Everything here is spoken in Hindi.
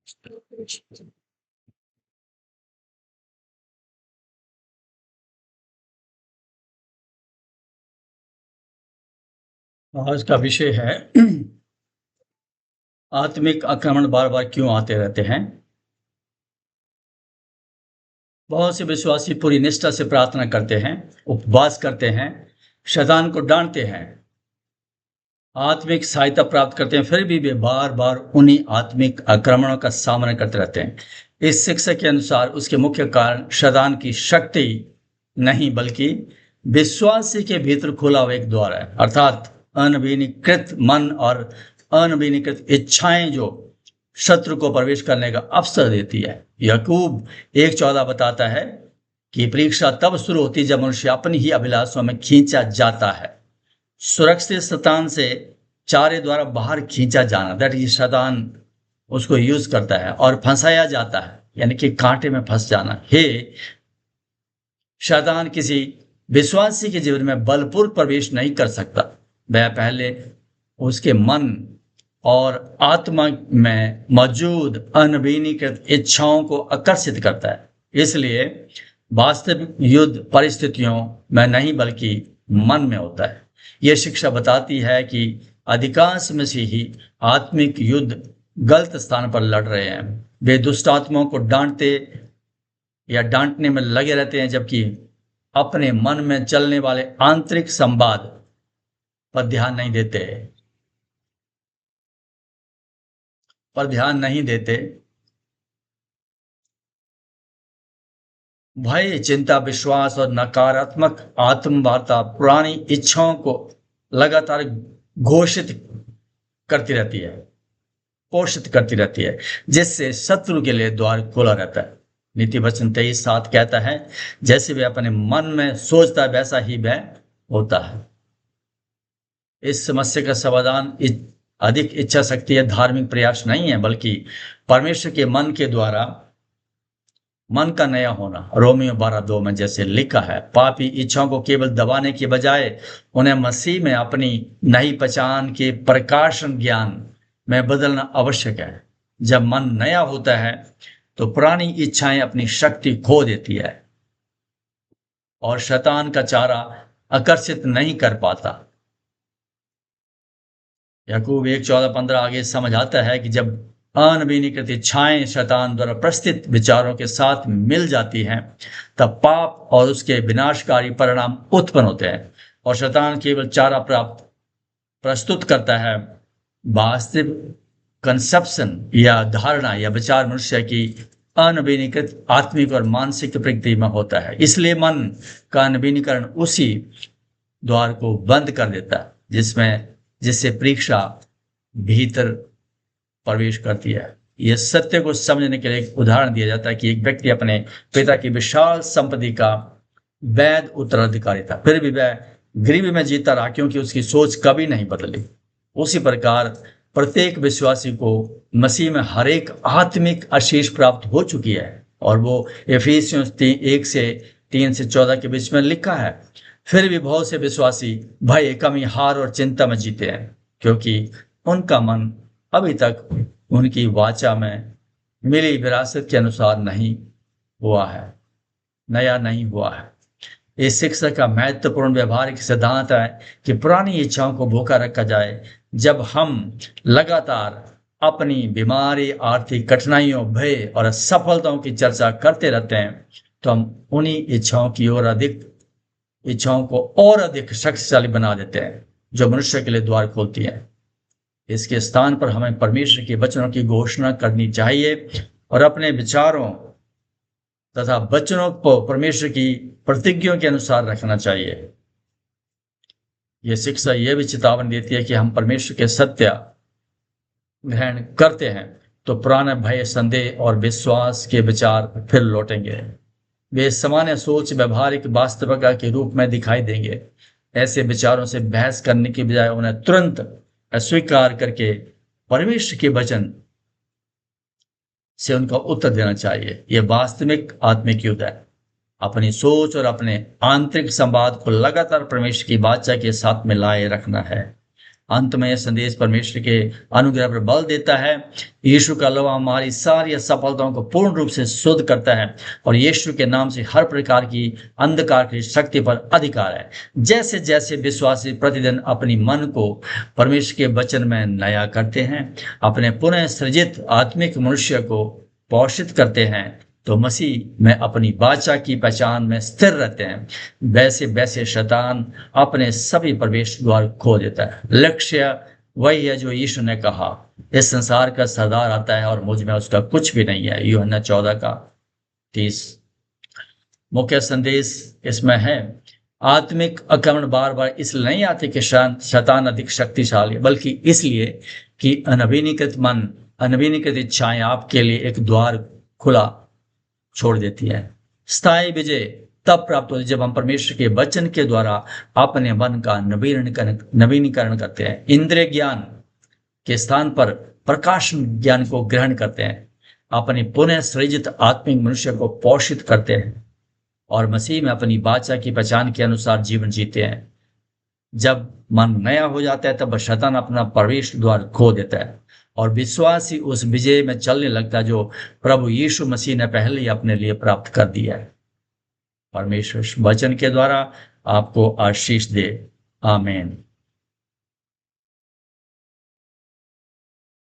आज का विषय है आत्मिक आक्रमण बार-बार क्यों आते रहते हैं? बहुत से विश्वासी पूरी निष्ठा से प्रार्थना करते हैं, उपवास करते हैं, शैतान को डांटते हैं, आत्मिक सहायता प्राप्त करते हैं, फिर भी वे बार-बार उन्हीं आत्मिक आक्रमणों का सामना करते रहते हैं। इस शिक्षा के अनुसार उसके मुख्य कारण शैतान की शक्ति नहीं बल्कि विश्वासी के भीतर खुला हुआ एक द्वार है, अर्थात अनभिनीकृत मन और अनभिनीकृत इच्छाएं जो शत्रु को प्रवेश करने का अवसर देती है। याकूब 1:14 बताता है कि परीक्षा तब शुरू होती है जब मनुष्य अपनी ही अभिलाषों में खींचा जाता है। सुरक्षित शैतान से चारे द्वारा बाहर खींचा जाना, दैट इज शैतान उसको यूज करता है और फंसाया जाता है, यानी कि कांटे में फंस जाना। हे शैतान किसी विश्वासी के जीवन में बलपूर्वक प्रवेश नहीं कर सकता। वह पहले उसके मन और आत्मा में मौजूद अनभिनीकृत इच्छाओं को आकर्षित करता है। इसलिए वास्तविक युद्ध परिस्थितियों में नहीं बल्कि मन में होता है। यह शिक्षा बताती है कि अधिकांश मसीही आत्मिक युद्ध गलत स्थान पर लड़ रहे हैं। वे दुष्ट आत्माओं को डांटते या डांटने में लगे रहते हैं, जबकि अपने मन में चलने वाले आंतरिक संवाद पर ध्यान नहीं देते। भय, चिंता, विश्वास और नकारात्मक आत्मवार्ता पुरानी इच्छाओं को लगातार घोषित करती रहती है, पोषित करती रहती है, जिससे शत्रु के लिए द्वार खुला रहता है। नीति वचन 23:7 कहता है, जैसे वे अपने मन में सोचता है वैसा ही वह होता है। इस समस्या का समाधान अधिक इच्छा शक्ति या धार्मिक प्रयास नहीं है, बल्कि परमेश्वर के मन के द्वारा मन का नया होना। रोमियो 12:2 में जैसे लिखा है, पापी इच्छाओं को केवल दबाने के बजाय उन्हें मसीह में अपनी नई पहचान के प्रकाशन ज्ञान में बदलना आवश्यक है। जब मन नया होता है तो पुरानी इच्छाएं अपनी शक्ति खो देती है और शैतान का चारा आकर्षित नहीं कर पाता। याकूब 1:14-15 आगे समझ आता है कि जब अनभिनीकृत इच्छाएं शैतान द्वारा प्रस्तुत विचारों के साथ मिल जाती हैं, तब पाप और उसके विनाशकारी परिणाम उत्पन्न होते हैं और शैतान केवल चारा प्राप्त प्रस्तुत करता है। वास्तविक कंसेप्शन या धारणा या विचार मनुष्य की अनभिनीकृत आत्मिक और मानसिक प्रकृति में होता है। इसलिए मन का अनभिनीकरण उसी द्वार को बंद कर देता है जिससे परीक्षा भीतर प्रवेश करती है। यह सत्य को समझने के लिए एक उदाहरण दिया जाता है कि एक व्यक्ति अपने पिता की विशाल संपत्ति का वैध उत्तराधिकारी था, फिर भी वह गरीबी में जीता रहा क्योंकि उसकी सोच कभी नहीं बदली। उसी प्रकार प्रत्येक विश्वासी को मसीह में हर एक आत्मिक आशीष प्राप्त हो चुकी है और वो इफिसियों 1:3-14 के बीच में लिखा है। फिर भी बहुत से विश्वासी भय, कमी, हार और चिंता में जीते हैं क्योंकि उनका मन अभी तक उनकी वाचा में मिली विरासत के अनुसार नया नहीं हुआ है। इस शिक्षा का महत्वपूर्ण व्यवहारिक सिद्धांत है कि पुरानी इच्छाओं को भूखा रखा जाए। जब हम लगातार अपनी बीमारी, आर्थिक कठिनाइयों, भय और असफलताओं की चर्चा करते रहते हैं तो हम उन्हीं इच्छाओं को और अधिक शक्तिशाली बना देते हैं जो मनुष्य के लिए द्वार खोलती है। इसके स्थान पर हमें परमेश्वर के वचनों की घोषणा करनी चाहिए और अपने विचारों तथा वचनों को परमेश्वर की प्रतिज्ञाओं के अनुसार रखना चाहिए। यह शिक्षा यह भी चेतावनी देती है कि हम परमेश्वर के सत्य ग्रहण करते हैं तो पुराने भय, संदेह और विश्वास के विचार फिर लौटेंगे। वे सामान्य सोच व्यवहारिक वास्तविकता के रूप में दिखाई देंगे। ऐसे विचारों से बहस करने की बजाय उन्हें तुरंत अस्वीकार करके परमेश्वर के वचन से उनका उत्तर देना चाहिए। यह वास्तविक आत्मिक युद्ध है। अपनी सोच और अपने आंतरिक संवाद को लगातार परमेश्वर की वाचा के साथ मिलाए रखना है। अंत में यह संदेश परमेश्वर के अनुग्रह पर बल देता है। यीशु का अलावा हमारी सारी असफलताओं को पूर्ण रूप से शुद्ध करता है और यीशु के नाम से हर प्रकार की अंधकार की शक्ति पर अधिकार है। जैसे जैसे विश्वासी प्रतिदिन अपनी मन को परमेश्वर के वचन में नया करते हैं, अपने पुनः सृजित आत्मिक मनुष्य को पोषित करते हैं, तो मसीह में अपनी वाचा की पहचान में स्थिर रहते हैं, वैसे वैसे शैतान अपने सभी प्रवेश द्वार खो देता है। लक्ष्य वही है जो यीशु ने कहा, इस संसार का सरदार आता है और मुझ में उसका कुछ भी नहीं है। यूहन्ना 14:30। मुख्य संदेश इसमें है, आत्मिक आक्रमण बार बार इसलिए नहीं आते कि शैतान अधिक शक्तिशाली, बल्कि इसलिए कि अनभिनीकृत मन, अनभिनीकृत इच्छाएं आपके लिए एक द्वार खुला छोड़ देती है। स्थायी विजय तब प्राप्त होती है जब हम परमेश्वर के वचन के द्वारा अपने मन का नवीनीकरण करते हैं, इंद्रिय ज्ञान के स्थान पर प्रकाश ज्ञान को ग्रहण करते हैं, अपने पुनः सृजित आत्मिक मनुष्य को पोषित करते हैं और मसीह में अपनी वाचा की पहचान के अनुसार जीवन जीते हैं। जब मन नया हो जाता है तब शैतान अपना प्रवेश द्वार खो देता है और विश्वासी उस विजय में चलने लगता है जो प्रभु यीशु मसीह ने पहले ही अपने लिए प्राप्त कर दिया है। परमेश्वर वचन के द्वारा आपको आशीष दे। आमीन।